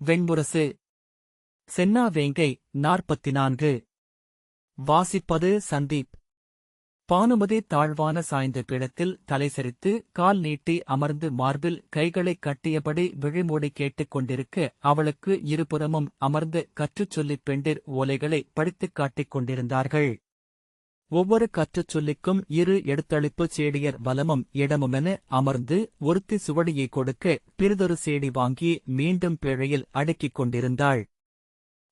வெண்முரசு. சென்னா வேங்கை 44. வாசிப்பது சந்தீப். பானுமதி தாழ்வான சாய்ந்த பீடத்தில் தலைசரித்து கால் நீட்டி அமர்ந்து மார்பில் கைகளைக் கட்டியபடி விழிமூடி கேட்டுக் கொண்டிருக்க அவளுக்கு இருபுறமும் அமர்ந்து கற்றுச் சொல்லிப் பெண்டிர் ஓலைகளை படித்துக் காட்டிக் கொண்டிருந்தார்கள். ஒவ்வொரு கற்றுச் சொல்லிக்கும் 2 எடுத்தளிப்புச் சேடியர் வலமும் இடமுமென அமர்ந்து ஒருத்தி சுவடியைக் கொடுக்க பிறிதொரு சேடி வாங்கி மீண்டும் பேழையில் அடுக்கிக் கொண்டிருந்தாள்.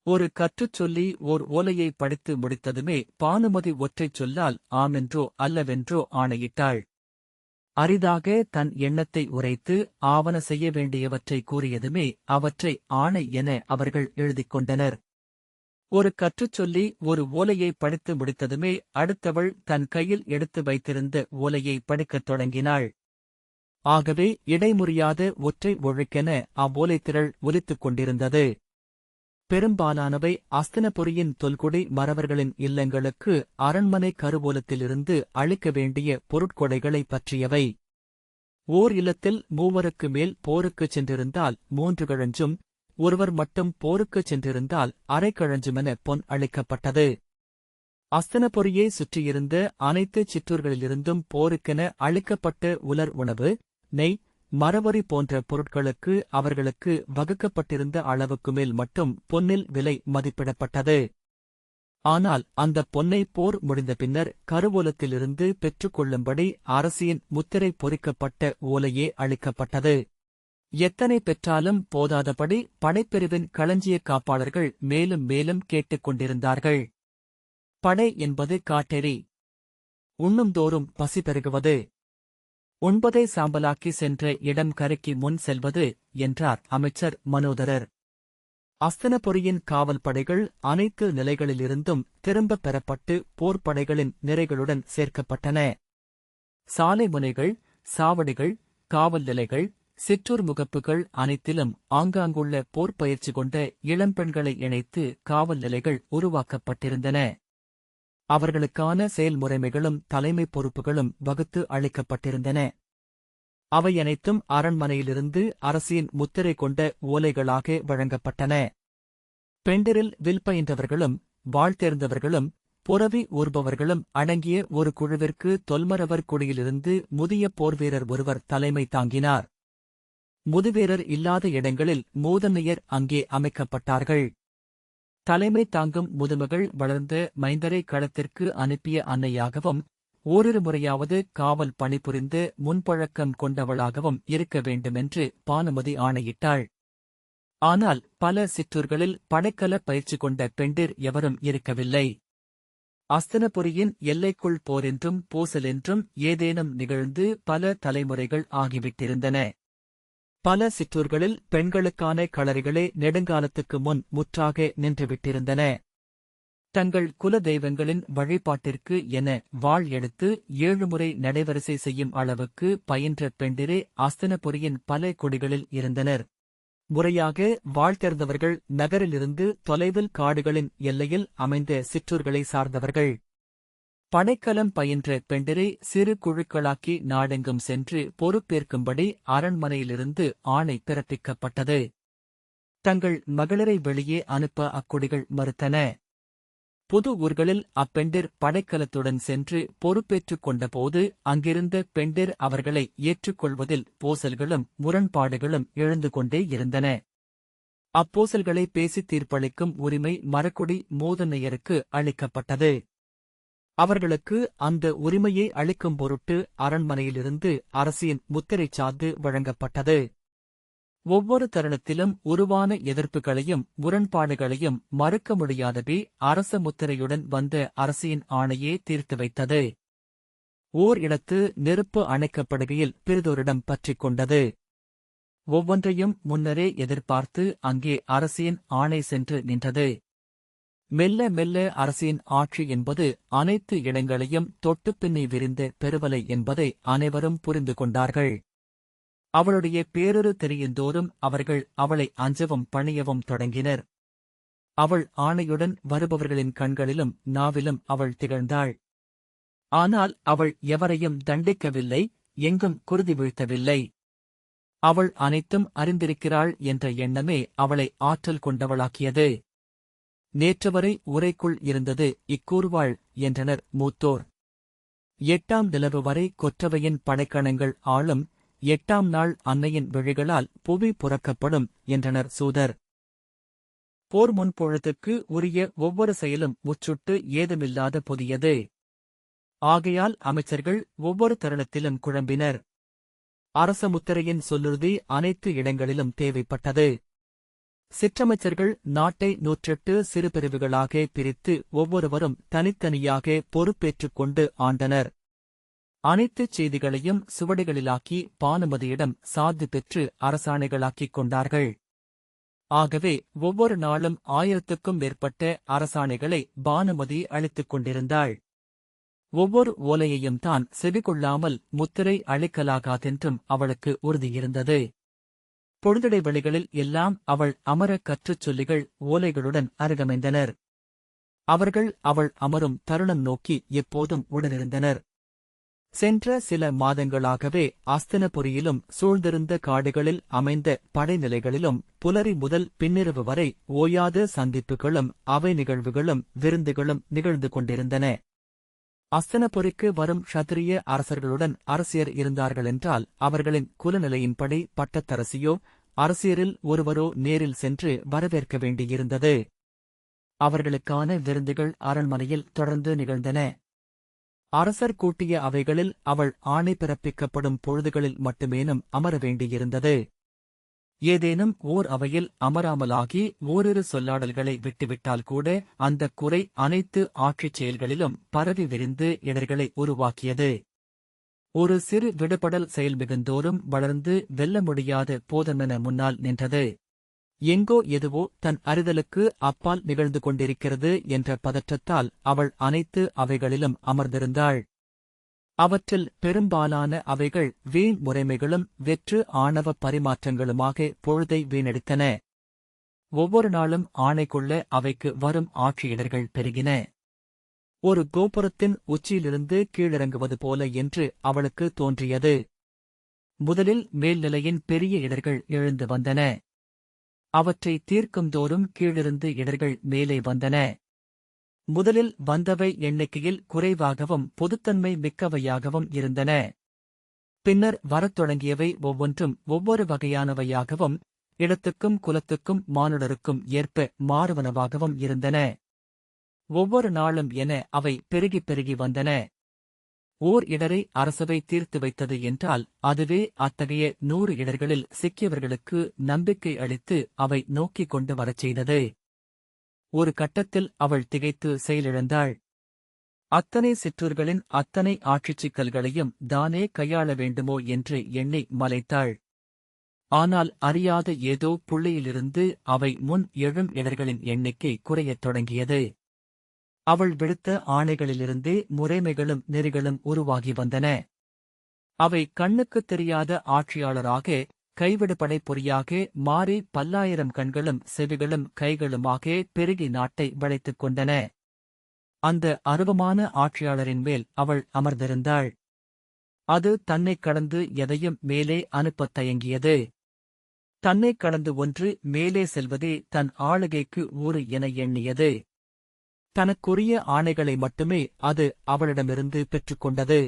ஒரு கற்றுச் சொல்லி ஓர் ஓலையை படித்து முடித்ததுமே பானுமதி ஒற்றைச் சொல்லால் ஆமென்றோ அல்லவென்றோ ஆணையிட்டாள். அரிதாக தன் எண்ணத்தை உரைத்து ஆவன செய்ய வேண்டியவற்றை கூறியதுமே அவற்றை ஆணை என அவர்கள் எழுதிக் கொண்டனர். ஒரு கற்றுச் சொல்லி ஒரு ஓலையை படித்து முடித்ததுமே அடுத்தவள் தன் கையில் எடுத்து வைத்திருந்த ஓலையை படிக்கத் தொடங்கினாள். ஆகவே இடைமுறியாத ஒற்றை ஒழுக்கென அவ்வோலைத்திரள் ஒலித்துக் கொண்டிருந்தது. பெரும்பாலானவை அஸ்தினபுரியின் தொல்குடி மறவர்களின் இல்லங்களுக்கு அரண்மனை கருவூலத்திலிருந்து அளிக்க வேண்டிய பொருட்கொடைகளைப் பற்றியவை. ஓர் இல்லத்தில் 3 மேல் போருக்குச் சென்றிருந்தால் 3 கழஞ்சும், ஒருவர் மட்டும் போருக்குச் சென்றிருந்தால் அரை கழஞ்சுமென பொன் அளிக்கப்பட்டது. அஸ்தினபுரியை சுற்றியிருந்த அனைத்து சிற்றூர்களிலிருந்தும் போருக்கென அளிக்கப்பட்ட உலர் உணவு, நெய், மரவரி போன்ற பொருட்களுக்கு அவர்களுக்கு வகுக்கப்பட்டிருந்த அளவுக்கு மேல் மட்டும் பொன்னில் விலை மதிப்பிடப்பட்டது. ஆனால் அந்தப் பொன்னை போர் முடிந்த பின்னர் கருவூலத்திலிருந்து பெற்றுக்கொள்ளும்படி அரசியின் முத்திரை பொறிக்கப்பட்ட ஓலையே அளிக்கப்பட்டது. எத்தனை பெற்றாலும் போதாதபடி படைப்பிரிவின் களஞ்சிய காப்பாளர்கள் மேலும் மேலும் கேட்டுக் கொண்டிருந்தார்கள். படை என்பது காட்டெறி. உண்ணும்தோறும் பசி பெருகுவது. உண்பதை சாம்பலாக்கி சென்ற இடம் கரைக்கு முன் செல்வது என்றார் அமைச்சர் மனோதரர். அஸ்தினபுரியின் காவல் படைகள் அனைத்து நிலைகளிலிருந்தும் திரும்பப் பெறப்பட்டு போர்ப்படைகளின் நிறைகளுடன் சேர்க்கப்பட்டன. சாலை முனைகள், சாவடிகள், காவல் நிலைகள், சிற்றூர் முகப்புகள் அனைத்திலும் ஆங்காங்குள்ள போர்ப்பயிற்சி கொண்ட இளம்பெண்களை இணைத்து காவல் நிலைகள் உருவாக்கப்பட்டிருந்தன. அவர்களுக்கான செயல்முறைமைகளும் தலைமை பொறுப்புகளும் வகுத்து அளிக்கப்பட்டிருந்தன. அவையனைத்தும் அரண்மனையிலிருந்து அரசியின் முத்திரை கொண்ட ஓலைகளாக வழங்கப்பட்டன. பெண்டிரில் வில் பயின்றவர்களும் வாழ்த்தேர்ந்தவர்களும் புரவி ஊர்பவர்களும் அடங்கிய ஒரு குழுவிற்கு தொல்மரவர் குடியிலிருந்து முதிய போர்வீரர் ஒருவர் தலைமை தாங்கினார். முதுவீரர் இல்லாத இடங்களில் மூதன்னையர் அங்கே அமைக்கப்பட்டார்கள். தலைமை தாங்கும் முதுமகள் வளர்ந்த மைந்தரை களத்திற்கு அனுப்பிய அன்னையாகவும் ஓரிரு முறையாவது காவல் பணிபுரிந்து முன்பழக்கம் கொண்டவளாகவும் இருக்க வேண்டுமென்று பானுமதி ஆணையிட்டாள். ஆனால் பல சிற்றூர்களில் படைக்கல பயிற்சி கொண்ட பெண்டிர் எவரும் இருக்கவில்லை. அஸ்தினபுரியின் எல்லைக்குள் போரென்றும் பூசலென்றும் ஏதேனும் நிகழ்ந்து பல தலைமுறைகள் ஆகிவிட்டிருந்தன. பல சிற்றூர்களில் பெண்களுக்கான களரிகளே நெடுங்காலத்துக்கு முன் முற்றாக நின்றுவிட்டிருந்தன. தங்கள் குல தெய்வங்களின் வழிபாட்டிற்கு என வாள் எடுத்து 7 முறை நடைவரிசை செய்யும் அளவுக்கு பயின்ற பெண்டிரே அஸ்தினபுரியின் பல குடிகளில் இருந்தனர். முறையாக வாழ்த்தேர்ந்தவர்கள் நகரிலிருந்து தொலைவில் காடுகளின் எல்லையில் அமைந்த சிற்றூர்களை சார்ந்தவர்கள். படைக்கலம் பயின்ற பெண்டிரை சிறு குழுக்களாக்கி நாடெங்கும் சென்று பொறுப்பேற்கும்படி அரண்மனையிலிருந்து ஆணை பிறப்பிக்கப்பட்டது. தங்கள் மகளிரை வெளியே அனுப்ப அக்குடிகள் மறுத்தன. புது ஊர்களில் அப்பெண்டிர் படைக்கலத்துடன் சென்று பொறுப்பேற்றுக் கொண்டபோது அங்கிருந்த பெண்டிர் அவர்களை ஏற்றுக்கொள்வதில் பூசல்களும் முரண்பாடுகளும் எழுந்து கொண்டே இருந்தன. அப்பூசல்களை பேசித் தீர்ப்பளிக்கும் உரிமை மரக்குடி மூதன்னையருக்கு அளிக்கப்பட்டது. அவர்களுக்கு அந்த உரிமையை அளிக்கும் பொருட்டு அரண்மனையிலிருந்து அரசியின் முத்திரைச் சார்ந்து வழங்கப்பட்டது. ஒவ்வொரு தருணத்திலும் உருவான எதிர்ப்புகளையும் முரண்பாடுகளையும் மறுக்க முடியாதபடி அரச முத்திரையுடன் வந்த அரசியின் ஆணையே தீர்த்து வைத்தது. ஓர் இடத்து நெருப்பு அணைக்கப்படுகையில் பிறிதொரிடம் பற்றிக் கொண்டது. ஒவ்வொன்றையும் முன்னரே எதிர்பார்த்து அங்கே அரசியின் ஆணை சென்று நின்றது. மெல்ல மெல்ல அரசியின் ஆட்சி என்பது அனைத்து இடங்களையும் தொட்டுப் பின்னி விரிந்த பெருவலை என்பதை அனைவரும் புரிந்து கொண்டார்கள். அவளுடைய பேரொரு தெரியுந்தோறும் அவர்கள் அவளை அஞ்சவும் பணியவும் தொடங்கினர். அவள் ஆணையுடன் வருபவர்களின் கண்களிலும் நாவிலும் அவள் திகழ்ந்தாள். ஆனால் அவள் எவரையும் தண்டிக்கவில்லை, எங்கும் குருதி வீழ்த்தவில்லை. அவள் அனைத்தும் அறிந்திருக்கிறாள் என்ற எண்ணமே அவளை ஆற்றல் கொண்டவளாக்கியது. நேற்றுவரை உரைக்குள் இருந்தது இக்கூறுவாள் என்றனர் மூத்தோர். 8ஆம் நிலவு வரை கொற்றவையின் படைக்கணங்கள் ஆளும், 8ஆம் நாள் அன்னையின் விழிகளால் புவி புறக்கப்படும் என்றனர் சூதர். போர் முன்பொழுதுக்கு உரிய ஒவ்வொரு செயலும் முச்சுட்டு ஏதுமில்லாத புதியது. ஆகையால் அமைச்சர்கள் ஒவ்வொரு தருணத்திலும் குழம்பினர். அரச முத்திரையின் சொல்லுறுதி அனைத்து இடங்களிலும் தேவைப்பட்டது. சிற்றமைச்சர்கள் நாட்டை 108 சிறு பிரிவுகளாக பிரித்து ஒவ்வொருவரும் தனித்தனியாக பொறுப்பேற்றுக் கொண்டு ஆண்டனர். அனைத்துச் செய்திகளையும் சுவடிகளிலாக்கி பானுமதியிடம் சார்ந்து பெற்று அரசாணைகளாக்கிக் கொண்டார்கள். ஆகவே ஒவ்வொரு நாளும் 1000க்கும் மேற்பட்ட அரசாணைகளை பானுமதி அளித்துக் கொண்டிருந்தாள். ஒவ்வொரு ஓலையையும் தான் செவிகொள்ளாமல் முத்திரை அளிக்கலாகாதென்றும் அவளுக்கு உறுதியிருந்தது. பொழுதிடைவெளிகளில் எல்லாம் அவள் அமர கற்றுச் சொல்லிகள் ஓலைகளுடன் அருகமைந்தனர். அவர்கள் அவள் அமரும் தருணம் நோக்கி எப்போதும் உடனிருந்தனர். சென்ற சில மாதங்களாகவே அஸ்தினபுரியிலும் சூழ்ந்திருந்த காடுகளில் அமைந்த படைநிலைகளிலும் புலரி முதல் பின்னிரவு வரை ஓயாத சந்திப்புகளும் அவை நிகழ்வுகளும் விருந்துகளும் நிகழ்ந்து கொண்டிருந்தன. அஸ்தினபுரிக்கு வரும் க்ஷத்திரிய அரசர்களுடன் அரசியர் இருந்தார்களென்றால் அவர்களின் குலநிலையின்படி பட்டத்தரசியோ அரசியரில் ஒருவரோ நேரில் சென்று வரவேற்க வேண்டியிருந்தது. அவர்களுக்கான விருந்துகள் அரண்மனையில் தொடர்ந்து நிகழ்ந்தன. அரசர் கூட்டிய அவைகளில் அவள் ஆணை பிறப்பிக்கப்படும் பொழுதுகளில் மட்டுமேனும் அமர வேண்டியிருந்தது. ஏதேனும் ஓர் அவையில் அமராமலாகி ஓரிரு சொல்லாடல்களை விட்டுவிட்டால் கூட அந்தக் குறை அனைத்து ஆட்சிச் செயல்களிலும் பரவி விரிந்து இடர்களை உருவாக்கியது. ஒரு சிறு விடுபடல் செயல் மிகுந்தோறும் வளர்ந்து வெல்ல முடியாத போதமென முன்னால் நின்றது. எங்கோ எதுவோ தன் அறிதலுக்கு அப்பால் நிகழ்ந்து கொண்டிருக்கிறது என்ற பதற்றத்தால் அவள் அனைத்து அவைகளிலும் அமர்ந்திருந்தாள். அவற்றில் பெரும்பாலான அவைகள் வீண் முறைமைகளும் வெற்று ஆணவ பரிமாற்றங்களுமாக பொழுதை வீணடித்தன. ஒவ்வொரு நாளும் ஆணை கொள்ள அவைக்கு வரும் ஆட்சியிடர்கள் பெருகின. ஒரு கோபுரத்தின் உச்சியிலிருந்து கீழிறங்குவது போல என்று அவளுக்கு தோன்றியது. முதலில் மேல்நிலையின் பெரிய இடர்கள் எழுந்து வந்தன. அவற்றை தீர்க்கும்தோறும் கீழிருந்து இடர்கள் மேலே வந்தன. முதலில் வந்தவை எண்ணிக்கையில் குறைவாகவும் பொதுத்தன்மை மிக்கவையாகவும் இருந்தன. பின்னர் வரத் தொடங்கியவை ஒவ்வொன்றும் ஒவ்வொரு வகையானவையாகவும் இடத்துக்கும் குலத்துக்கும் மானுடருக்கும் ஏற்ப மாறுவனவாகவும் இருந்தன. ஒவ்வொரு நாளும் என அவை பெருகி பெருகி வந்தன. ஓர் இடரை அரசவை தீர்த்து வைத்தது என்றால் அதுவே அத்தகைய 100 இடர்களில் சிக்கியவர்களுக்கு நம்பிக்கை அளித்து அவை நோக்கிக் கொண்டு வரச் செய்தது. ஒரு கட்டத்தில் அவள் திகைத்து செயலிழந்தாள். அத்தனை சிற்றூர்களின் அத்தனை ஆட்சிச் சிக்கல்களையும் தானே கையாள வேண்டுமோ என்று எண்ணி மலைத்தாள். ஆனால் அறியாத ஏதோ புள்ளியிலிருந்து அவை முன் எழும் இடர்களின் எண்ணிக்கை குறையத் தொடங்கியது. அவள் விடுத்த ஆணைகளிலிருந்தே முறைமைகளும் நெறிகளும் உருவாகி வந்தன. அவை கண்ணுக்குத் தெரியாத ஆட்சியாளராக கைவிடுபடை பொறியாக மாறி பல்லாயிரம் கண்களும் செவிகளும் கைகளுமாக பெருகி நாட்டை வளைத்துக் கொண்டன. அந்த அருவமான ஆட்சியாளரின் மேல் அவள் அமர்ந்திருந்தாள். அது தன்னைக் கடந்து எதையும் மேலே அனுப்பத் தயங்கியது. தன்னைக் கடந்து ஒன்று மேலே செல்வதே தன் ஆளுகைக்கு ஊறு என எண்ணியது. தனக்குரிய ஆணைகளை மட்டுமே அது அவளிடமிருந்து பெற்றுக்கொண்டது.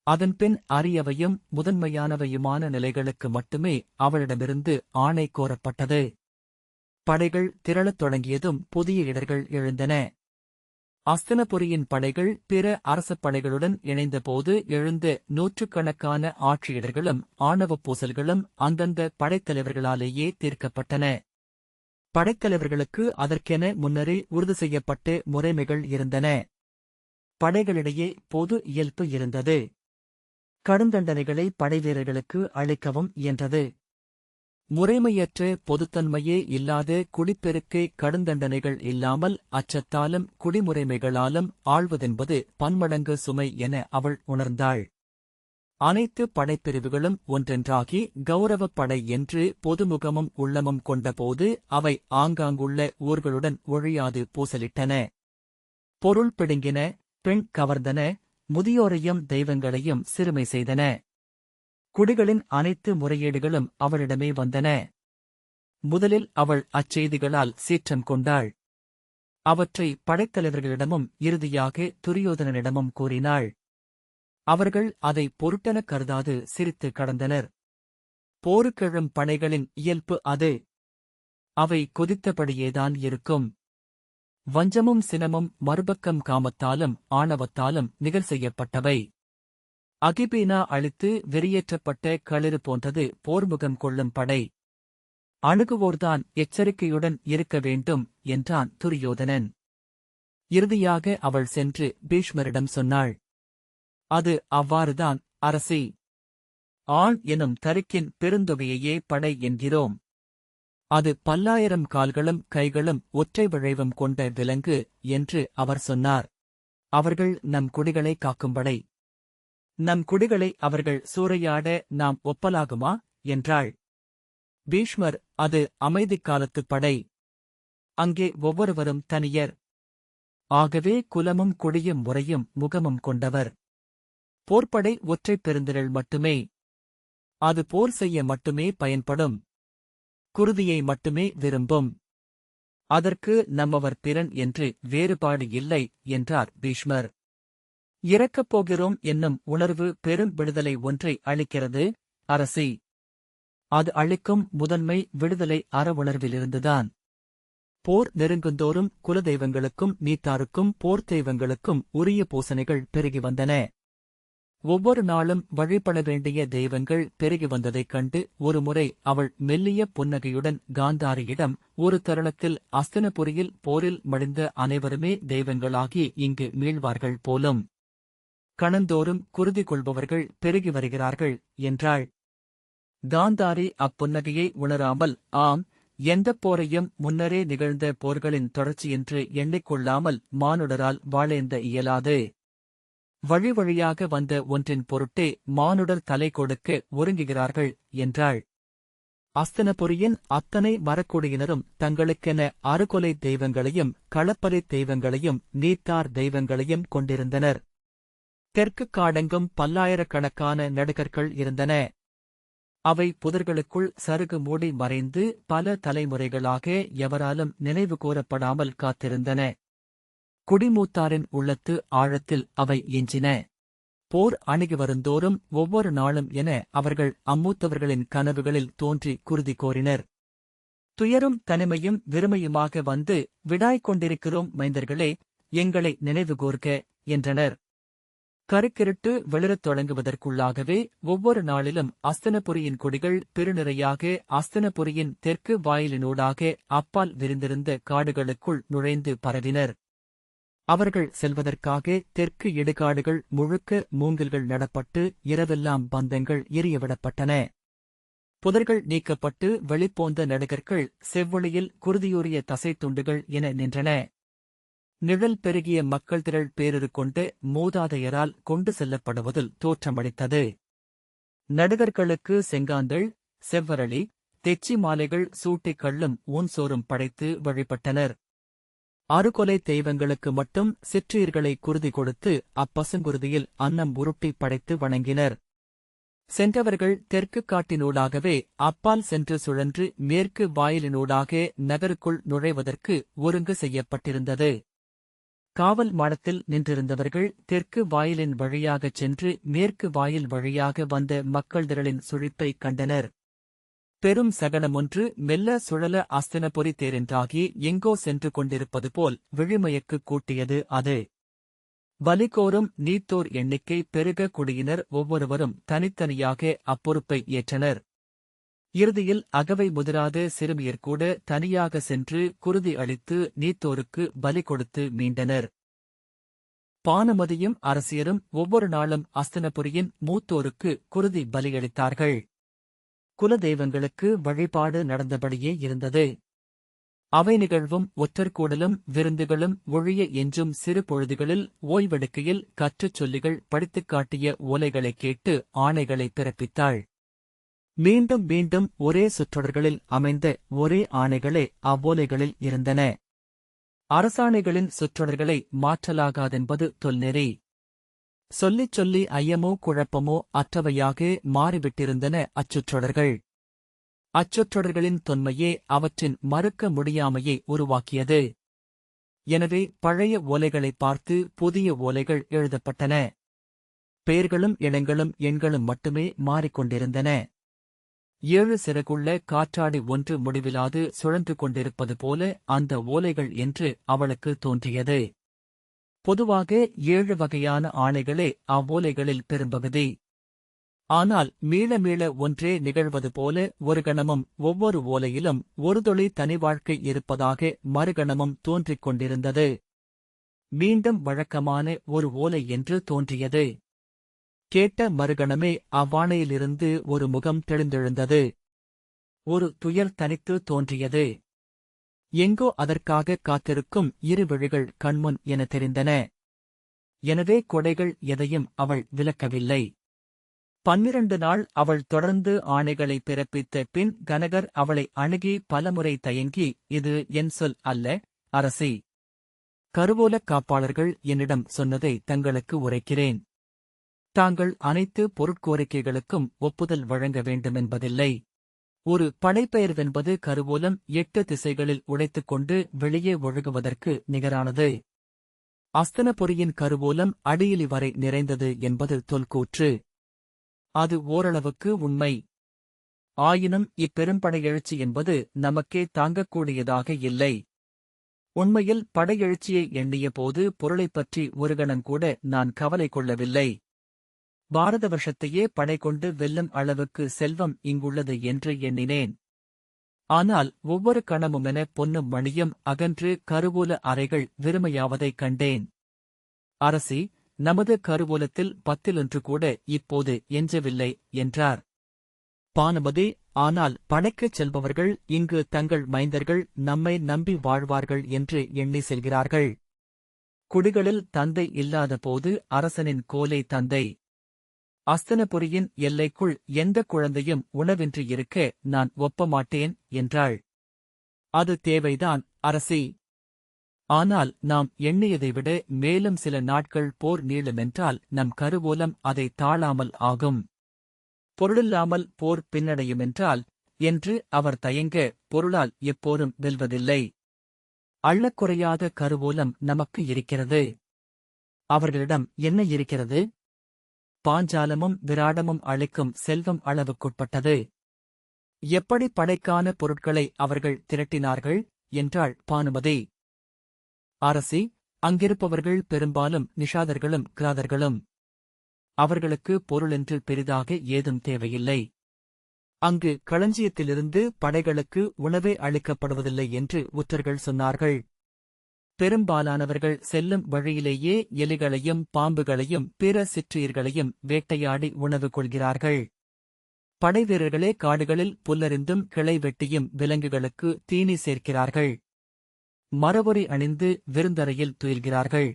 அதன்பின் அரியவையும் முதன்மையானவையுமான நிலைகளுக்கு மட்டுமே அவளிடமிருந்து ஆணை கோரப்பட்டது. படைகள் திரளத் தொடங்கியதும் புதிய இடர்கள் எழுந்தன. அஸ்தினபுரியின் படைகள் பிற அரசப் படைகளுடன் இணைந்தபோது எழுந்த 100கணக்கான ஆட்சியிடர்களும் ஆணவப் பூசல்களும் அந்தந்த படைத்தலைவர்களாலேயே தீர்க்கப்பட்டன. படைத்தலைவர்களுக்கு அதற்கென முன்னரே உறுதி செய்யப்பட்ட முறைமைகள் இருந்தன. படைகளிடையே பொது இயல்பு இருந்தது. கடுந்தண்டனைகளை படைவீரர்களுக்கு அளிக்கவும் இயன்றது. முறைமையற்ற பொதுத்தன்மையே இல்லாத குடிப்பெருக்கை கடுந்தண்டனைகள் இல்லாமல் அச்சத்தாலும் குடிமுறைமைகளாலும் ஆள்வதென்பது பன்மடங்கு சுமை என அவள் உணர்ந்தாள். அனைத்து படைப்பிரிவுகளும் ஒன்றென்றாகி கௌரவப் படை என்று பொதுமுகமும் உள்ளமும் கொண்டபோது அவை ஆங்காங்குள்ள ஊர்களுடன் ஒழியாது பூசலிட்டன. பொருள் பிடுங்கின, பெண் கவர்ந்தன, முதியோரையும் தெய்வங்களையும் சிறுமை செய்தன. குடிகளின் அனைத்து முறையீடுகளும் அவளிடமே வந்தன. முதலில் அவள் அச்செய்திகளால் சீற்றம் கொண்டாள். அவற்றை படைத்தலைவர்களிடமும் இறுதியாக துரியோதனனிடமும் கூறினாள். அவர்கள் அதை பொருட்டெனக் கருதாது சிரித்து கடந்தனர். போருக்கெழும் படைகளின் இயல்பு அது. அவை கொதித்தபடியேதான் இருக்கும். வஞ்சமும் சினமும் மறுபக்கம் காமத்தாலும் ஆணவத்தாலும் நிகழ் செய்யப்பட்டவை. அகிபீனா அழித்து வெறியேற்றப்பட்ட களிறு போன்றது போர்முகம் கொள்ளும் படை. அணுகுவோர்தான் எச்சரிக்கையுடன் இருக்க வேண்டும் என்றான் துரியோதனன். இறுதியாக அவள் சென்று பீஷ்மரிடம் சொன்னாள். அது அவ்வாறுதான் அரசி. ஆண் எனும் தருக்கின் பெருந்தொகையையே படை என்கிறோம். அது 10,000 கால்களும் கைகளும் ஒற்றை விழைவும் கொண்ட விலங்கு என்று அவர் சொன்னார். அவர்கள் நம் குடிகளை காக்கும் படை. நம் குடிகளை அவர்கள் சூறையாட நாம் ஒப்பலாகுமா என்றாள். பீஷ்மர், அது அமைதிக் காலத்துப் படை. அங்கே ஒவ்வொருவரும் தனியர். ஆகவே குலமும் குடியும் முறையும் முகமும் கொண்டவர். போர்ப்படை ஒற்றைப் பெருந்திரள் மட்டுமே. அது போர் செய்ய மட்டுமே பயன்படும். குருதியை மட்டுமே விரும்பும். அதற்கு நம்மவர் பிறன் என்று வேறுபாடு இல்லை என்றார் பீஷ்மர். இறக்கப் போகிறோம் என்னும் உணர்வு பெரும் விடுதலை ஒன்றை அளிக்கிறது அரசி. அது அளிக்கும் முதன்மை விடுதலை அறவுணர்விலிருந்துதான். போர் நெருங்குந்தோறும் குலதெய்வங்களுக்கும் நீத்தாருக்கும் போர்த் தெய்வங்களுக்கும் உரிய பூசனைகள் பெருகி வந்தன. ஒவ்வொரு நாளும் வழிபட வேண்டிய தெய்வங்கள் பெருகி வந்ததைக் கண்டு ஒருமுறை அவள் மெல்லிய புன்னகையுடன் காந்தாரியிடம், ஒரு தருணத்தில் அஸ்தினபுரியில் போரில் மடிந்த அனைவருமே தெய்வங்களாகி இங்கு மீள்வார்கள் போலும். கணந்தோறும் குருதி கொள்பவர்கள் பெருகி வருகிறார்கள் என்றாள். காந்தாரி அப்புன்னகையை உணராமல், ஆம், எந்தப் போரையும் முன்னரே நிகழ்ந்த போர்களின் தொடர்ச்சியென்று எண்ணிக்கொள்ளாமல் மானுடரால் வாழேந்த இயலாது. வழி வழியாக வந்த ஒன்றின் பொருட்டே மானுடர் தலை கொடுக்க ஒருங்குகிறார்கள் என்றாள். அஸ்தினபுரியின் அத்தனை மரக்குடியினரும் தங்களுக்கென அறுகொலை தெய்வங்களையும் களப்பறை தெய்வங்களையும் நீத்தார் தெய்வங்களையும் கொண்டிருந்தனர். தெற்குக் காடெங்கும் 10,000கணக்கான நடுகர்கள் இருந்தன. அவை புதர்களுக்குள் சருகு மூடி மறைந்து பல தலைமுறைகளாக எவராலும் நினைவு கூறப்படாமல் காத்திருந்தன. குடிமூத்தாரின் உள்ளத்து ஆழத்தில் அவை எஞ்சின. போர் அணுகி வருந்தோறும் ஒவ்வொரு நாளும் என அவர்கள் அம்மூத்தவர்களின் கனவுகளில் தோன்றி குருதி கோரினர். துயரும் தனிமையும் வெறுமையுமாக வந்து, விடாய்க் கொண்டிருக்கிறோம் மைந்தர்களே, எங்களை நினைவுகூர்க என்றனர். கருக்கிருட்டு வெளிரத் தொடங்குவதற்குள்ளாகவே ஒவ்வொரு நாளிலும் அஸ்தினபுரியின் கொடிகள் பெருநிறையாக அஸ்தினபுரியின் தெற்கு வாயிலினூடாக அப்பால் விரிந்திருந்த காடுகளுக்குள் நுழைந்து பரவினர். அவர்கள் செல்வதற்காக தெற்கு இடுகாடுகள் முழுக்க மூங்கில்கள் நடப்பட்டு இரவெல்லாம் பந்தங்கள் எரியவிடப்பட்டன. புதர்கள் நீக்கப்பட்டு வெளிப்போந்த நடுகர்கள் செவ்வொளியில் குருதியூறிய தசைத்துண்டுகள் என நின்றன. நிழல் பெருகிய மக்கள் திரள் பேரிரு கொண்டு மூதாதையரால் கொண்டு செல்லப்படுவதில் தோற்றமளித்தது. நடுகர்களுக்கு செங்காந்தள், செவ்வரளி, தெச்சி மாலைகள் சூட்டிக் கள்ளும் ஊன்சோறும் படைத்து வழிபட்டனர். அறுகொலை தெய்வங்களுக்கு மட்டும் சிற்றீர்களை குருதி கொடுத்து அப்பசுங்குருதியில் அன்னம் உருட்டி படைத்து வணங்கினர். சென்றவர்கள் தெற்குக் காட்டினூடாகவே அப்பால் சென்று சுழன்று மேற்கு வாயிலினூடாக நகருக்குள் நுழைவதற்கு ஒருங்கு செய்யப்பட்டிருந்தது. காவல் மாடத்தில் நின்றிருந்தவர்கள் தெற்கு வாயிலின் வழியாகச் சென்று மேற்கு வாயில் வழியாக வந்த மக்கள் திரளின் சுழிப்பைக் கண்டனர். பெரும் சகனமொன்று மெல்ல சுழல அஸ்தினபுரி தேரென்றாகி எங்கோ சென்று கொண்டிருப்பது போல் விழிமயக்குக் கூட்டியது அது. வலிகோரும் நீத்தோர் எண்ணிக்கை பெருக குடியினர் ஒவ்வொருவரும் தனித்தனியாக அப்பொறுப்பை ஏற்றனர். இறுதியில் அகவை முதிராத சிறுமியர்கூட தனியாக சென்று குருதி அளித்து நீத்தோருக்கு பலி கொடுத்து மீண்டனர். பானுமதியும் அரசியரும் ஒவ்வொரு நாளும் அஸ்தினபுரியின் மூத்தோருக்கு குருதி பலியளித்தார்கள். குலதெய்வங்களுக்கு வழிபாடு நடந்தபடியே இருந்தது. அவை நிகழ்வும் ஒற்றற்கூடலும் விருந்துகளும் ஒழிய எஞ்சும் சிறு பொழுதுகளில் ஓய்வெடுக்கையில் கற்றுச் சொல்லிகள் படித்துக் காட்டிய ஓலைகளைக் கேட்டு ஆணைகளை பிறப்பித்தாள். மீண்டும் மீண்டும் ஒரே சொற்றொடர்களில் அமைந்த ஒரே ஆணைகளே அவ்வோலைகளில் இருந்தன. அரசாணைகளின் சொற்றொடர்களை மாற்றலாகாதென்பது தொல்நெறி. சொல்லிச் சொல்லி ஐயமோ குழப்பமோ அற்றவையாக மாறிவிட்டிருந்தன அச்சொற்றொடர்கள். அச்சொற்றொடர்களின் தொன்மையே அவற்றின் மறுக்க முடியாமையை உருவாக்கியது. எனவே பழைய ஓலைகளைப் பார்த்து புதிய ஓலைகள் எழுதப்பட்டன. பெயர்களும் இடங்களும் எண்களும் மட்டுமே மாறிக்கொண்டிருந்தன. 7 சிறகுள்ள காற்றாடி ஒன்று முடிவிலாது சுழன்று கொண்டிருப்பது போல அந்த ஓலைகள் என்று அவளுக்கு தோன்றியது. பொதுவாக 7 வகையான ஆணைகளே அவ்வோலைகளில் பெரும்பகுதி. ஆனால் மீள மீள ஒன்றே நிகழ்வது போல ஒரு கணமும் ஒவ்வொரு ஓலையிலும் ஒரு தொழி தனி வாழ்க்கை இருப்பதாக மறுகணமும் தோன்றிக் கொண்டிருந்தது. மீண்டும் வழக்கமான ஒரு ஓலை என்று தோன்றியது. கேட்ட மறுகணமே அவ்வாணையிலிருந்து ஒரு முகம் தெளிந்தெழுந்தது. ஒரு துயர் தனித்து தோன்றியது. எங்கோ அதற்காக காத்திருக்கும் இரு விழிகள் கண்முன் என தெரிந்தன. எனவே கொடைகள் எதையும் அவள் விலக்கவில்லை. 12 நாள் அவள் தொடர்ந்து ஆணைகளை பிறப்பித்த பின் கனகர் அவளை அணுகி பலமுறை தயங்கி, இது என் சொல் அல்ல, அரசி. கருவூலக் காப்பாளர்கள் என்னிடம் சொன்னதை தங்களுக்கு உரைக்கிறேன். தாங்கள் அனைத்து பொருட்கோரிக்கைகளுக்கும் ஒப்புதல் வழங்க வேண்டுமென்பதில்லை. ஒரு படைப்பெயர்வென்பது கருவூலம் 8 திசைகளில் உடைத்துக் கொண்டு வெளியே ஒழுகுவதற்கு நிகரானது. அஸ்தனபுரியின் கருவூலம் அடியிலி வரை நிறைந்தது என்பது தொல்கூற்று. அது ஓரளவுக்கு உண்மை. ஆயினும் இப்பெரும்படையெழுச்சி என்பது நமக்கே தாங்கக்கூடியதாக இல்லை. உண்மையில் படையெழுச்சியை எண்ணிய போது பொருளைப் பற்றி ஒரு கணங்கூட நான் கவலை கொள்ளவில்லை. பாரத வருஷத்தையே படை கொண்டு வெல்லும் அளவுக்கு செல்வம் இங்குள்ளது என்று எண்ணினேன். ஆனால் ஒவ்வொரு கணமுமென பொன்னும் மணியும் அகன்று கருவூல அறைகள் வெறுமையாவதைக் கண்டேன். அரசி, நமது கருவூலத்தில் 10 கூட இப்போது எஞ்சவில்லை என்றார். பானுமதி, ஆனால் படைக்குச் செல்பவர்கள் இங்கு தங்கள் மைந்தர்கள் நம்மை நம்பி வாழ்வார்கள் என்று எண்ணி செல்கிறார்கள். குடிகளில் தந்தை இல்லாத போது அரசனின் கோலை தந்தை. அஸ்தனபுரியின் எல்லைக்குள் எந்த குழந்தையும் உணவின்றி இருக்க நான் ஒப்பமாட்டேன் என்றாள். அது தேவைதான், அரசி. ஆனால் நாம் எண்ணியதை விட மேலும் சில நாட்கள் போர் நீளுமென்றால் நம் கருவூலம் அதை தாழாமல் ஆகும். பொருளில்லாமல் போர் பின்னடையுமென்றால் என்று அவர் தயங்க, பொருளால் எப்போதும் வெல்வதில்லை. அள்ளக்குறையாத கருவூலம் நமக்கு இருக்கிறது. அவர்களிடம் என்ன இருக்கிறது? பாஞ்சாலமும் விராடமும் அளிக்கும் செல்வம் அளவுக்குட்பட்டது. எப்படி படைக்கான பொருட்களை அவர்கள் திரட்டினார்கள் என்றாள் பானுமதி. அரசி, அங்கிருப்பவர்கள் பெரும்பாலும் நிஷாதர்களும் கிராதர்களும். அவர்களுக்கு பொருளென்று பெரிதாக ஏதும் தேவையில்லை. அங்கு களஞ்சியத்திலிருந்து படைகளுக்கு உணவே அளிக்கப்படுவதில்லை என்று உற்றர்கள் சொன்னார்கள். பெரும்பாலானவர்கள் செல்லும் வழியிலேயே எலிகளையும் பாம்புகளையும் பிற சிற்றுயிர்களையும் வேட்டையாடி உணவு கொள்கிறார்கள். படைவீரர்களே காடுகளில் புல்லறிந்தும் கிளை வெட்டியும் விலங்குகளுக்கு தீனி சேர்க்கிறார்கள். மரவொரி அணிந்து விருந்தறையில் துயில்கிறார்கள்.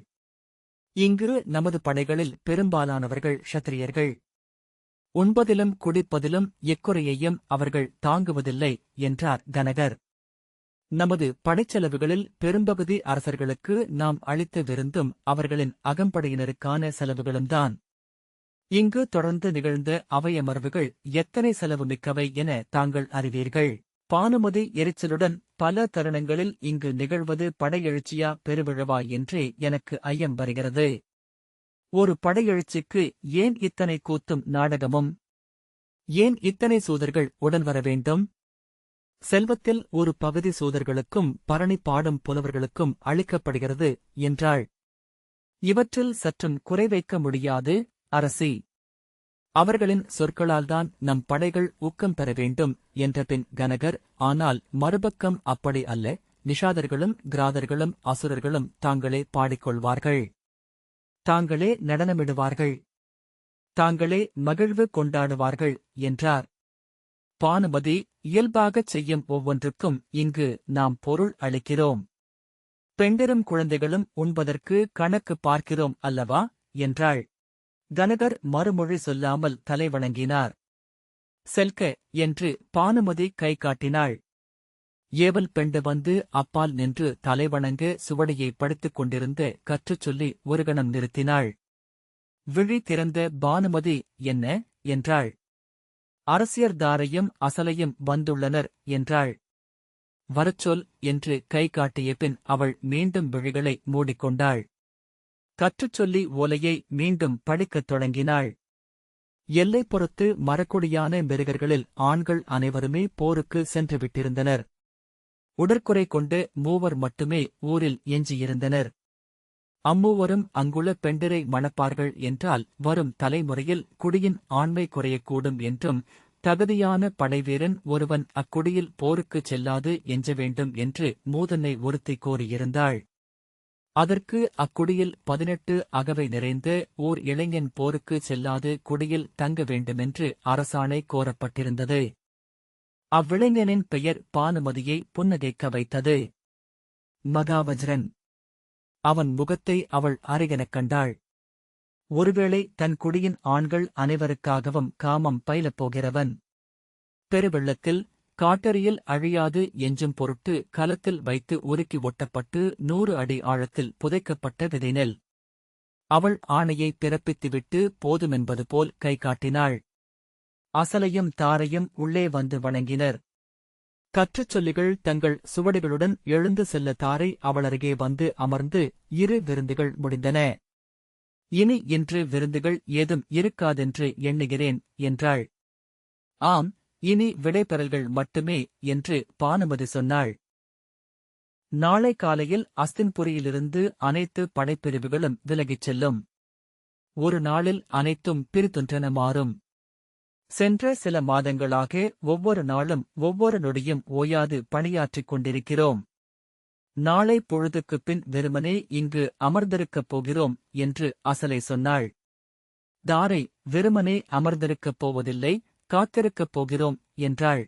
இங்கு நமது படைகளில் பெரும்பாலானவர்கள் க்ஷத்திரியர்கள். உண்பதிலும் குடிப்பதிலும் எக்குறையையும் அவர்கள் தாங்குவதில்லை என்றார் கனகர். நமது படைச்செலவுகளில் பெரும்பகுதி அரசர்களுக்கு நாம் அளித்த விருந்தும் அவர்களின் அகம்படையினருக்கான செலவுகளும்தான். இங்கு தொடர்ந்து நிகழ்ந்த அவையமர்வுகள் எத்தனை செலவு மிக்கவை என தாங்கள் அறிவீர்கள். பானுமதி எரிச்சலுடன், பல தருணங்களில் இங்கு நிகழ்வது படையெழுச்சியா பெருவிழவா என்றே எனக்கு ஐயம் வருகிறது. ஒரு படையெழுச்சிக்கு ஏன் இத்தனை கூத்தும் நாடகமும்? ஏன் இத்தனை சூதர்கள் உடன் வர வேண்டும்? செல்வத்தில் ஒரு பகுதி சூதர்களுக்கும் பரணி பாடும் புலவர்களுக்கும் அளிக்கப்படுகிறது என்றாள். இவற்றில் சற்றும் குறை வைக்க முடியாது, அரசி. அவர்களின் சொற்களால்தான் நம் படைகள் ஊக்கம் பெற வேண்டும் என்றபின் கனகர், ஆனால் மறுபக்கம் அப்படி அல்ல, நிஷாதர்களும் கிராதர்களும் அசுரர்களும் தாங்களே பாடிக்கொள்வார்கள். தாங்களே நடனமிடுவார்கள். தாங்களே மகிழ்வு கொண்டாடுவார்கள் என்றார். பானுமதி, இயல்பாகச் செய்யும் ஒவ்வொன்றுக்கும் இங்கு நாம் பொருள் அளிக்கிறோம். பெண்டரும் குழந்தைகளும் உண்பதற்கு கணக்கு பார்க்கிறோம் அல்லவா என்றாள். கனகர் மறுமொழி சொல்லாமல் தலை வணங்கினார். செல்க என்று பானுமதி கை காட்டினாள். ஏவல் பெண்டு வந்து அப்பால் நின்று தலைவணங்க சுவடியை படித்துக் கொண்டிருந்த கற்றுச் சொல்லி ஒரு கணம் நிறுத்தினாள். விழி திறந்த பானுமதி, என்ன என்றாள். அரசியர் தாரையும் அசலையும் வந்துள்ளனர் என்றாள். வரச்சொல் என்று கை காட்டிய பின் அவள் மீண்டும் விழிகளை மூடிக்கொண்டாள். கற்றுச் சொல்லி ஓலையை மீண்டும் படிக்கத் தொடங்கினாள். எல்லைப்புறத்து மரக்குடியான மிருகர்களில் ஆண்கள் அனைவருமே போருக்கு சென்றுவிட்டிருந்தனர். உடற்குறை கொண்டு 3 மட்டுமே ஊரில் எஞ்சியிருந்தனர். அம்மூவரும் அங்குள்ள பெண்டிரை மணப்பார்கள் என்றால் வரும் தலைமுறையில் குடியின் ஆண்மை குறையக்கூடும் என்றும், தகுதியான படைவீரன் ஒருவன் அக்குடியில் போருக்குச் செல்லாது எஞ்ச வேண்டும் என்று மூதன்னை ஒருத்தி கோரியிருந்தாள். அதற்கு அக்குடியில் 18 அகவை நிறைந்த ஓர் இளைஞன் போருக்கு செல்லாது குடியில் தங்க வேண்டுமென்று அரசாணை கோரப்பட்டிருந்தது. அவ்விளைஞனின் பெயர் பானுமதியை புன்னகைக்க வைத்தது. மகாவஜ்ரன். அவன் முகத்தை அவள் அருகெனக் கண்டாள். ஒருவேளை தன் குடியின் ஆண்கள் அனைவருக்காகவும் காமம் பயிலப் போகிறவன். பெருவெள்ளத்தில் காட்டறியில் அழியாது எஞ்சும் பொருட்டு கலத்தில் வைத்து உருக்கி ஒட்டப்பட்டு 100 அடி ஆழத்தில் புதைக்கப்பட்ட விதைநெல். அவள் ஆணையை பிறப்பித்துவிட்டு போதுமென்பது போல் கை காட்டினாள். அசலையும் தாரையும் உள்ளே வந்து வணங்கினர். கற்றுச் சொல்லிகள் தங்கள் சுவடுகளுடன் எழுந்து செல்ல தாரை அவளருகே வந்து அமர்ந்து 2 விருந்துகள் முடிந்தன. இனி இன்று விருந்துகள் ஏதும் இருக்காதென்று எண்ணுகிறேன் என்றாள். ஆம், இனி விடைபெறல்கள் மட்டுமே என்று பானுமதி சொன்னாள். நாளை காலையில் அஸ்தின்புரியிலிருந்து அனைத்து படைப்பிரிவுகளும் விலகிச் செல்லும். ஒரு நாளில் அனைத்தும் பிரித்தொன்றென மாறும். சென்ற சில மாதங்களாக ஒவ்வொரு நாளும் ஒவ்வொரு நொடியும் ஓயாது பணியாற்றிக் கொண்டிருக்கிறோம். நாளை பொழுதுக்குப் பின் வெறுமனே இங்கு அமர்ந்திருக்கப் போகிறோம் என்று அசலை சொன்னாள். தாரை வெறுமனே அமர்ந்திருக்கப் போவதில்லை, காத்திருக்கப் போகிறோம் என்றாள்.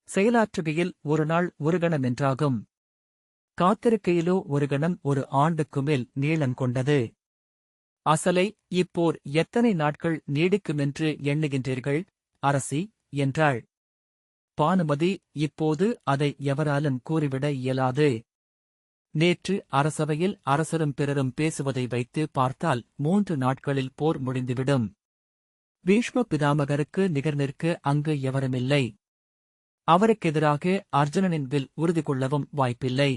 செயலாற்றுகையில் ஒரு நாள் ஒரு கணம் என்றாகும். காத்திருக்கையிலோ ஒரு கணம் 1 ஆண்டுக்கு மேல் நீளம் கொண்டது. அசலை, இப்போர் எத்தனை நாட்கள் நீடிக்குமென்று எண்ணுகின்றீர்கள் அரசி என்றாள். பானுமதி, இப்போது அதை எவராலும் கூறிவிட இயலாது. நேற்று அரசவையில் அரசரும் பிறரும் பேசுவதை வைத்து பார்த்தால் 3 நாட்களில் போர் முடிந்துவிடும். பீஷ்ம பிதாமகருக்கு நிகர் நிற்க அங்கு எவருமில்லை. அவருக்கெதிராக அர்ஜுனனின் வில் உறுதி கொள்ளவும் வாய்ப்பில்லை.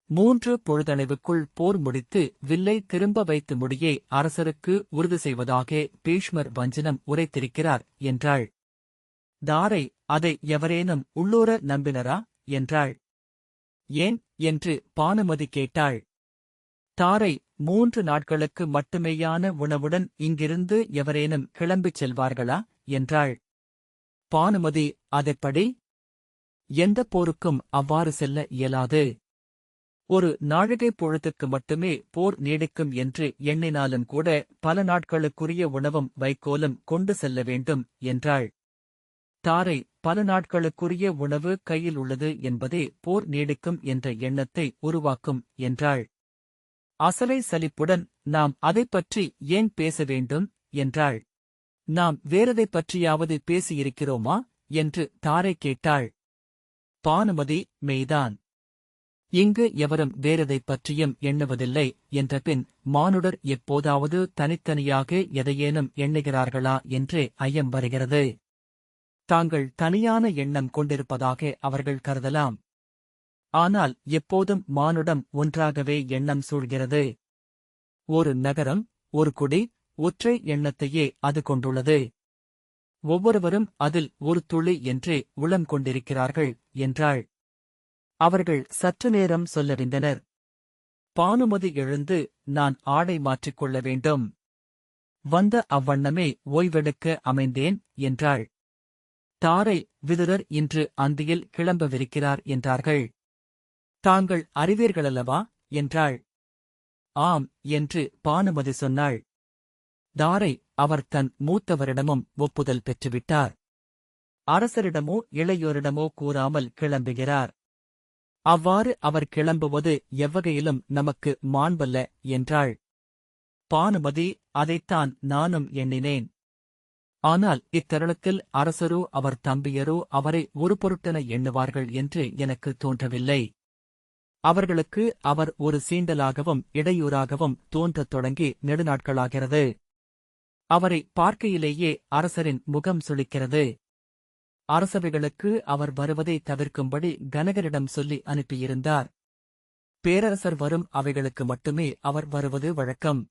3 பொழுதளவுக்குள் போர் முடித்து வில்லை திரும்ப வைத்து முடியே அரசருக்கு உறுதி செய்வதாக பீஷ்மர் வஞ்சனம் உரைத்திருக்கிறார் என்றாள். தாரை, அதை எவரேனும் உள்ளூர நம்பினரா என்றாள். ஏன் என்று பானுமதி கேட்டாள். தாரை, 3 நாட்களுக்கு மட்டுமேயான உணவுடன் இங்கிருந்து எவரேனும் கிளம்பிச் செல்வார்களா என்றாள். பானுமதி, அதெப்படி? எந்தப் போருக்கும் அவ்வாறு செல்ல இயலாது. ஒரு நாழிகை பொழுதுக்கு மட்டுமே போர் நீடிக்கும் என்று எண்ணினாலும் கூட பல நாட்களுக்குரிய உணவும் வைக்கோலும் கொண்டு செல்ல வேண்டும் என்றாள். தாரை, பல நாட்களுக்குரிய உணவு கையில் உள்ளது என்பதே போர் நீடிக்கும் என்ற எண்ணத்தை உருவாக்கும் என்றாள். அசலை சலிப்புடன், நாம் அதைப் பற்றி ஏன் பேச வேண்டும் என்றாள். நாம் வேறெதைப் பற்றியாவது பேசியிருக்கிறோமா என்று தாரை கேட்டாள். பானுமதி, மெய்தான். இங்கு எவரும் வேறெதைப் பற்றியும் எண்ணுவதில்லை என்றபின் மானுடர் எப்போதாவது தனித்தனியாக எதையேனும் எண்ணுகிறார்களா என்றே ஐயம் வருகிறது. தாங்கள் தனியான எண்ணம் கொண்டிருப்பதாக அவர்கள் கருதலாம். ஆனால் எப்போதும் மானுடம் ஒன்றாகவே எண்ணம் சூழ்கிறது. ஒரு நகரம், ஒரு குடி, ஒற்றை எண்ணத்தையே அது கொண்டுள்ளது. ஒவ்வொருவரும் அதில் ஒரு துளி என்றே உளம் கொண்டிருக்கிறார்கள் என்றாள். அவர்கள் சற்று நேரம் சொல்லறிந்தனர். பானுமதி எழுந்து, நான் ஆடை மாற்றிக்கொள்ள வேண்டும். வந்த அவ்வண்ணமே ஓய்வெடுக்க அமைந்தேன் என்றாள். தாரை, விதுரர் இன்று அந்தியில் கிளம்பவிருக்கிறார் என்றார்கள். தாங்கள் அறிவீர்களல்லவா என்றாள். ஆம் என்று பானுமதி சொன்னாள். தாரை, அவர் தன் மூத்தவரிடமும் ஒப்புதல் பெற்றுவிட்டார். அரசரிடமோ இளையோரிடமோ கூறாமல் கிளம்புகிறார். அவ்வாறு அவர் கிளம்புவது எவ்வகையிலும் நமக்கு மாண்பல்ல என்றாள். பானுமதி, அதைத்தான் நானும் எண்ணினேன். ஆனால் இத்தருணத்தில் அரசரோ அவர் தம்பியரோ அவரை ஒரு பொருட்டென எண்ணுவார்கள் என்று எனக்கு தோன்றவில்லை. அவர்களுக்கு அவர் ஒரு சீண்டலாகவும் இடையூறாகவும் தோன்றத் தொடங்கி நெடுநாட்களாகிறது. அவரை பார்க்கையிலேயே அரசரின் முகம் சுளிக்கிறது. அரசவைகளுக்கு அவர் வருவதை தவிர்க்கும்படி கனகரிடம் சொல்லி அனுப்பியிருந்தார். பேரரசர் வரும் அவைகளுக்கு மட்டுமே அவர் வருவது வழக்கம்.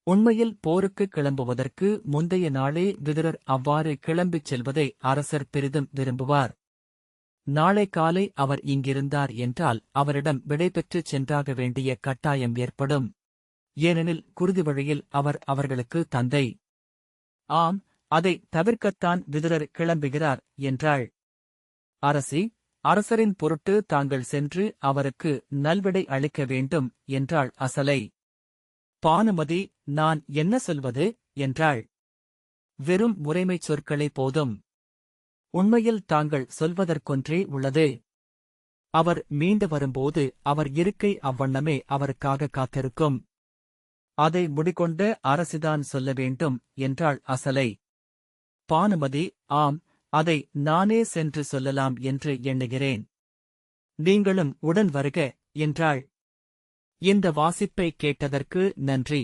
உண்மையில் போருக்கு கிளம்புவதற்கு முந்தைய நாளே விதுரர் அவ்வாறு கிளம்பிச் செல்வதை அரசர் பெரிதும் விரும்புவார். நாளை காலை அவர் இங்கிருந்தார் என்றால் அவரிடம் விடைபெற்றுச் சென்றாக வேண்டிய கட்டாயம் ஏற்படும். ஏனெனில் குருதி வழியில் அவர் அவர்களுக்கு தந்தை. ஆம், அதை தவிர்க்கத்தான் விதுரர் கிளம்புகிறார் என்றாள். அரசி, அரசரின் பொருட்டு தாங்கள் சென்று அவருக்கு நல்விடை அளிக்க வேண்டும் என்றாள் அசலை. பானுமதி, நான் என்ன சொல்வது என்றாள். வெறும் முறைமைச் சொற்களே போதும். உண்மையில் தாங்கள் சொல்வதற்கொன்றே உள்ளது. அவர் மீண்டு வரும்போது அவர் இருக்கை அவ்வண்ணமே அவருக்காக காத்திருக்கும். அதை முடிகொண்ட அரசிதான் சொல்ல வேண்டும் என்றாள் அசலை. பானுமதி, ஆம், அதை நானே சென்று சொல்லலாம் என்று எண்ணுகிறேன். நீங்களும் உடன் வருக என்றாள். இந்த வாசிப்பை கேட்டதற்கு நன்றி.